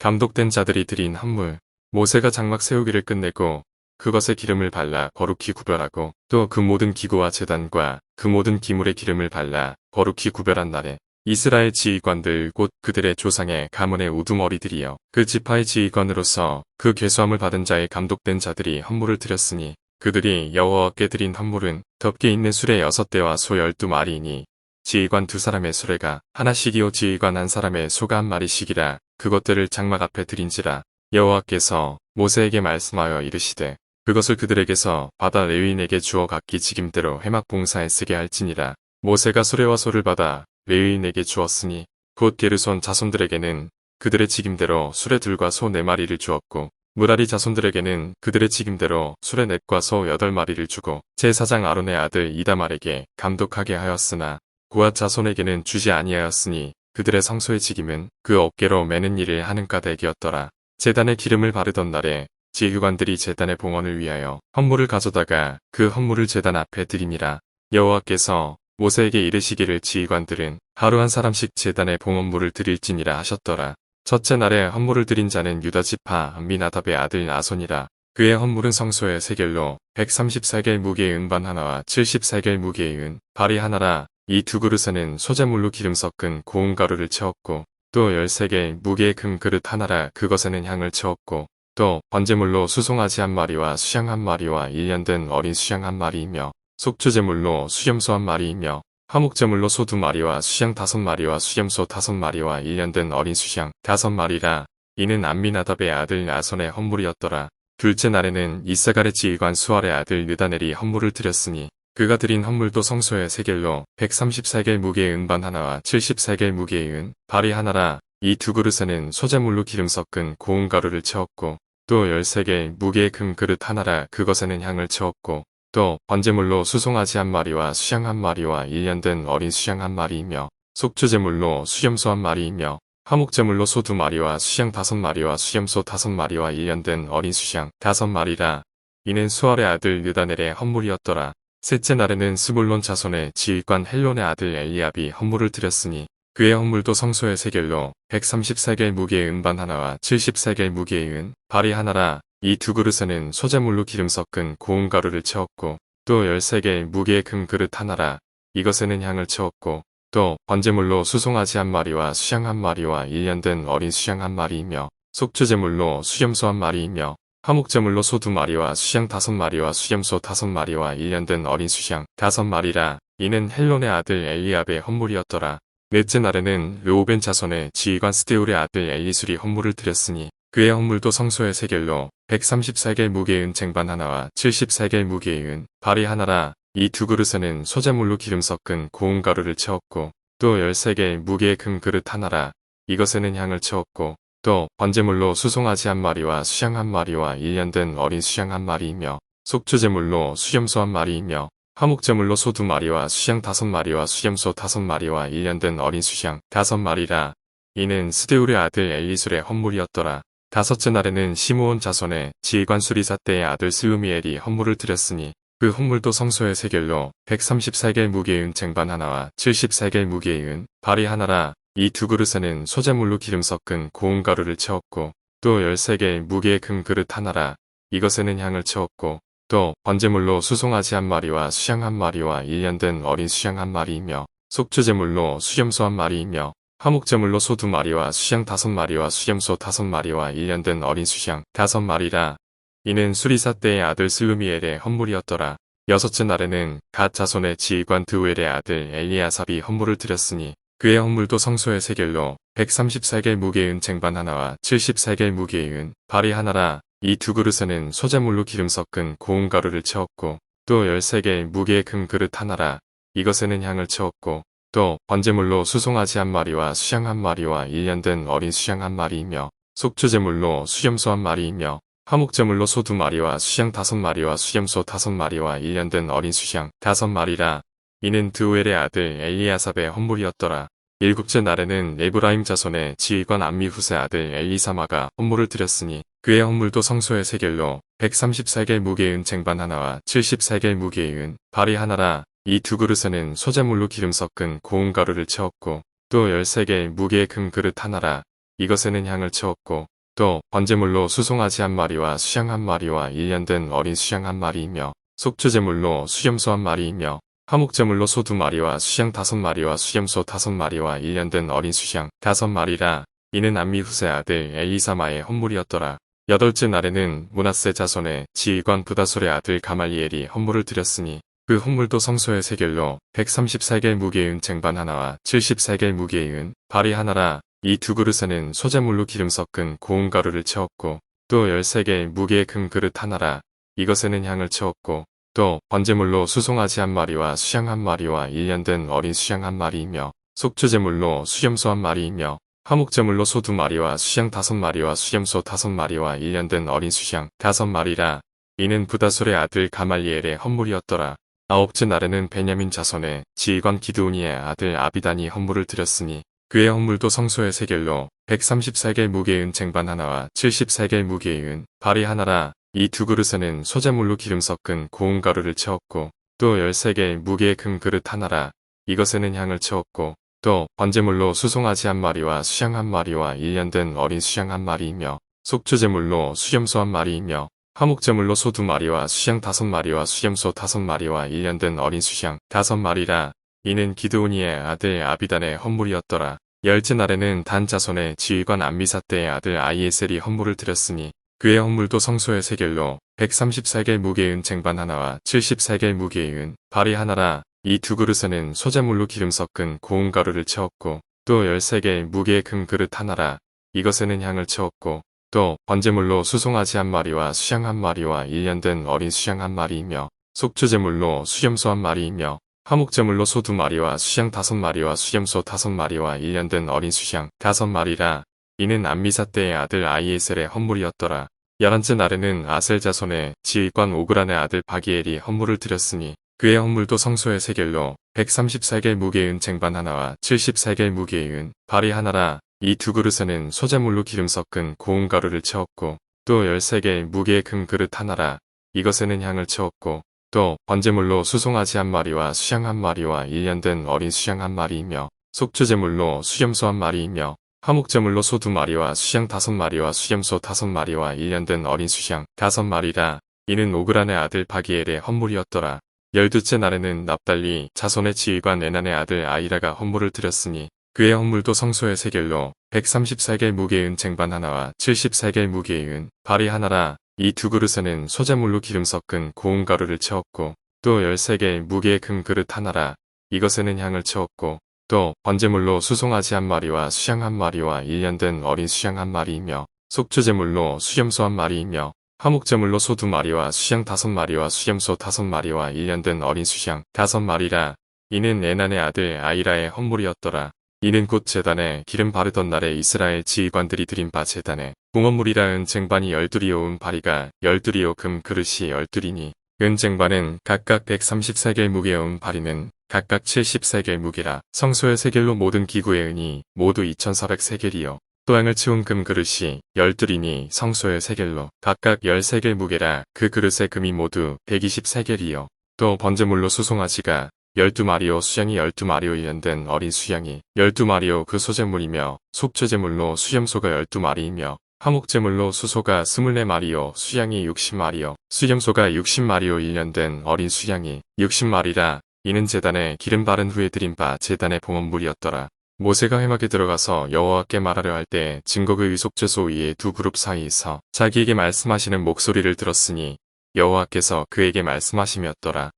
감독된 자들이 드린 헌물. 모세가 장막 세우기를 끝내고 그것에 기름을 발라 거룩히 구별하고 또 그 모든 기구와 제단과 그 모든 기물에 기름을 발라 거룩히 구별한 날에 이스라엘 지휘관들 곧 그들의 조상의 가문의 우두머리들이여 그 지파의 지휘관으로서 그 계수함을 받은 자의 감독된 자들이 헌물을 드렸으니 그들이 여호와께 드린 헌물은 덮개 있는 수레 6대와 소 12마리이니 지휘관 2사람의 수레가 하나씩이요 지휘관 1사람의 소가 1마리씩이라 그것들을 장막 앞에 드린지라. 여호와께서 모세에게 말씀하여 이르시되 그것을 그들에게서 받아 레위인에게 주어 각기 직임대로 회막 봉사에 쓰게 할지니라. 모세가 수레와 소를 받아 레위인에게 주었으니 곧 게르손 자손들에게는 그들의 직임대로 수레 둘과 소 4마리를 주었고 무라리 자손들에게는 그들의 직임대로 수레 넷과 소 8마리를 주고 제사장 아론의 아들 이다말에게 감독하게 하였으나 고앗 자손에게는 주지 아니하였으니 그들의 성소의 직임은 그 어깨로 매는 일을 하는 까닭이었더라. 제단에 기름을 바르던 날에 지휘관들이 제단의 봉헌을 위하여 헌물을 가져다가 그 헌물을 제단 앞에 드리니라. 여호와께서 모세에게 이르시기를 지휘관들은 하루 한 사람씩 제단의 봉헌물을 드릴지니라 하셨더라. 첫째 날에 헌물을 드린 자는 유다 지파 암미나답의 아들 나손이라. 그의 헌물은 성소의 세겔로 130세겔 무게의 은반 하나와 70세겔 무게의 은, 발이 하나라. 이 2그릇에는 소재물로 기름 섞은 고운 가루를 채웠고 또 13개 무게의 금 그릇 하나라. 그것에는 향을 채웠고 또 번제물로 수송아지 1마리와 수양 1마리와 1년 된 어린 수양 1마리이며 속주제물로 수염소 1마리이며 화목제물로 소 2마리와 수양 5마리와 수염소 5마리와 1년 된 어린 수양 5마리라. 이는 암미나답의 아들 나손의 헌물이었더라. 둘째 날에는 이사갈의 지휘관 수알의 아들 느다넬이 헌물을 드렸으니 그가 드린 헌물도 성소의 세겔로 130세겔 무게의 은반 하나와 70세겔 무게의 은, 발이 하나라. 이 2그릇에는 소재물로 기름 섞은 고운 가루를 채웠고 또 13개 무게의 금 그릇 하나라. 그것에는 향을 채웠고 또 번제물로 수송아지 1마리와 수양 1마리와 1년 된 어린 수양 1마리이며 속주제물로 수염소 1마리이며 화목제물로 소 2마리와 수양 5마리와 수염소 5마리와 1년 된 어린 수양 5마리라. 이는 수알의 아들 느다넬의 헌물이었더라. 셋째 날에는 스불론 자손의 지휘관 헬론의 아들 엘리압이 헌물을 드렸으니 그의 헌물도 성소의 세겔로 130세겔 무게의 은반 하나와 70세겔 무게의 은, 발이 하나라. 이 2그릇에는 소재물로 기름 섞은 고운 가루를 채웠고 또 13개 무게의 금 그릇 하나라. 이것에는 향을 채웠고 또 번제물로 수송아지 1마리와 수양 1마리와 1년 된 어린 수양 1마리이며 속주제물로 수염소 1마리이며 화목제물로 소 2마리와 수양 5마리와 수염소 5마리와 1년 된 어린 수양 5마리라. 이는 헬론의 아들 엘리압의 헌물이었더라. 넷째 날에는 르오벤 자손의 지휘관 스데울의 아들 엘리술이 헌물을 드렸으니 그의 헌물도 성소의 세겔로 130세겔 무게의 은 쟁반 하나와 70세겔 무게의 은, 발이 하나라. 이 2그릇에는 소재물로 기름 섞은 고운 가루를 채웠고 또 13개 무게의 금 그릇 하나라. 이것에는 향을 채웠고 또 번제물로 수송아지 1마리와 수양 1마리와 1년 된 어린 수양 1마리이며 속주제물로 수염소 1마리이며 화목제물로 소 2마리와 수양 5마리와 수염소 5마리와 1년 된 어린 수양 5마리라. 이는 스데울의 아들 엘리술의 헌물이었더라. 다섯째 날에는 시므온 자손의 지휘관 수리사 때의 아들 스루미엘이 헌물을 드렸으니 그 헌물도 성소의 세겔로 130세겔 무게의 은 쟁반 하나와 70세겔 무게의 은, 발이 하나라. 이 2그릇에는 소재물로 기름 섞은 고운 가루를 채웠고 또 13개 무게의 금 그릇 하나라. 이것에는 향을 채웠고 또 번제물로 수송아지 1마리와 수양 1마리와 1년 된 어린 수양 1마리이며 속주제물로 수염소 1마리이며 화목제물로 소 2마리와 수양 5마리와 수염소 5마리와 1년 된 어린 수양 5마리라. 이는 수리사 때의 아들 슬루미엘의 헌물이었더라. 여섯째 날에는 갓 자손의 지휘관 드우엘의 아들 엘리아삽이 헌물을 드렸으니 그의 헌물도 성소의 세겔로 130세겔 무게의 은 쟁반 하나와 70세겔 무게의 은, 발이 하나라. 이 2그릇에는 소재물로 기름 섞은 고운 가루를 채웠고 또 13개 무게의 금 그릇 하나라. 이것에는 향을 채웠고 또 번제물로 수송아지 1마리와 수양 1마리와 1년 된 어린 수양 1마리이며 속주제물로 수염소 1마리이며 화목제물로 소 2마리와 수양 5마리와 수염소 5마리와 1년 된 어린 수양 5마리라. 이는 드우엘의 아들 엘리아삽의 헌물이었더라. 일곱째 날에는 에브라임 자손의 지휘관 암미후스의 아들 엘리사마가 헌물을 드렸으니 그의 헌물도 성소의 세겔로 130세겔 무게의 은 쟁반 하나와 70세겔 무게의 은, 발이 하나라. 이 2그릇에는 소재물로 기름 섞은 고운 가루를 채웠고 또 13개 무게의 금 그릇 하나라. 이것에는 향을 채웠고 또 번제물로 수송아지 한 마리와 수양 한 마리와 일년된 어린 수양 한 마리이며 속죄제물로 수염소 한 마리이며 화목제물로 소 2마리와 수양 5마리와 수염소 5마리와 일년된 어린 수양 5마리라. 이는 암미후세 아들 엘리사마의 헌물이었더라. 여덟째 날에는 므낫세 자손의 지휘관 부다솔의 아들 가말리엘이 헌물을 드렸으니 그 헌물도 성소의 세겔로 130세겔 무게의 은 쟁반 하나와 70세겔 무게의 은 발이 하나라. 이 두 그릇에는 소재물로 기름 섞은 고운 가루를 채웠고 또 10세겔 무게의 금 그릇 하나라. 이것에는 향을 채웠고 또 번제물로 수송아지 한 마리와 수양 한 마리와 일년된 어린 수양 한 마리이며 속죄제물로 수염소 한 마리이며 화목제물로 소 2마리와 수양 5마리와 수염소 5마리와 일년된 어린 수양 5마리라. 이는 부다솔의 아들 가말리엘의 헌물이었더라. 아홉째 날에는 베냐민 자손의 지휘관 기드오니의 아들 아비단이 헌물을 드렸으니 그의 헌물도 성소의 세겔로 130세겔 무게의 은 쟁반 하나와 70세겔 무게의 은 발이 하나라. 이 두 그릇에는 소재물로 기름 섞은 고운 가루를 채웠고 또 10세겔 무게의 금 그릇 하나라. 이것에는 향을 채웠고 또 번제물로 수송아지 한 마리와 수양 한 마리와 일년된 어린 수양 한 마리이며 속죄제물로 수염소 한 마리이며 화목제물로 소 2마리와 수양 5마리와 수염소 5마리와 일년된 어린 수양 5마리라. 이는 기드오니의 아들 아비단의 헌물이었더라. 열째 날에는 단 자손의 지휘관 암미사떼의 아들 아이에셀이 헌물을 드렸으니 그의 헌물도 성소의 세겔로 130세겔 무게의 은 쟁반 하나와 70세겔 무게의 은 발이 하나라. 이 두 그릇에는 소재물로 기름 섞은 고운 가루를 채웠고 또 10세겔 무게의 금 그릇 하나라. 이것에는 향을 채웠고 또 번제물로 수송아지 한 마리와 수양 한 마리와 일년된 어린 수양 한 마리이며 속죄제물로 수염소 한 마리이며 화목제물로 소 2마리와 수양 5마리와 수염소 5마리와 일년된 어린 수양 5마리라. 이는 암미사떼의 아들 아이에셀의 헌물이었더라. 11째 날에는 아셀 자손의 지휘관 오그란의 아들 바기엘이 헌물을 드렸으니 그의 헌물도 성소의 세겔로 130세겔 무게의 은 쟁반 하나와 70세겔 무게의 은 발이 하나라. 이 두 그릇에는 소재물로 기름 섞은 고운 가루를 채웠고 또 10세겔 무게의 금 그릇 하나라. 이것에는 향을 채웠고 또 번제물로 수송아지 한 마리와 수양 한 마리와 일년된 어린 수양 한 마리이며 속죄제물로 수염소 한 마리이며 화목제물로 소 2마리와 수양 5마리와 수염소 5마리와 일년된 어린 수양 5마리라. 이는 오그란의 아들 바기엘의 헌물이었더라. 12째 날에는 납달리 자손의 지휘관 에난의 아들 아이라가 헌물을 드렸으니 그의 헌물도 성소의 세겔로 130세겔 무게의 은 쟁반 하나와 70세겔 무게의 은 발이 하나라. 이 두 그릇에는 소재물로 기름 섞은 고운 가루를 채웠고 또 10세겔 무게의 금 그릇 하나라. 이것에는 향을 채웠고 또 번제물로 수송아지 한 마리와 수양 한 마리와 일년된 어린 수양 한 마리이며 속죄제물로 수염소 한 마리이며 화목제물로 소 2마리와 수양 5마리와 수염소 5마리와 일년된 어린 수양 5마리라. 이는 에난의 아들 아이라의 헌물이었더라. 이는 곧 제단에 기름 바르던 날에 이스라엘 지휘관들이 드린 바 제단에 공헌물이라 은 쟁반이 12리오 은 바리가 12리오 금 그릇이 12리니 은 쟁반은 각각 130세겔 무게의 은 바리는 각각 70세겔 무게라. 성소의 세겔로 모든 기구의 은이 모두 2400세겔이요. 또양을 치운 금 그릇이 12리니 성소의 세겔로 각각 10세겔 무게라. 그 그릇의 금이 모두 120세겔이요. 또 번제물로 수송아지가 12마리오 수양이 12마리오 일년된 어린 수양이 12마리오 그 소재물이며 속죄제물로 수염소가 12마리이며 화목제물로 수소가 24마리오 수양이 60마리오 수염소가 60마리오 일년된 어린 수양이 60마리라. 이는 제단에 기름 바른 후에 드린 바 제단의 봉헌물이었더라. 모세가 회막에 들어가서 여호와께 말하려 할 때 증거의 의속죄소 위에 두 그룹 사이에서 자기에게 말씀하시는 목소리를 들었으니 여호와께서 그에게 말씀하심이었더라.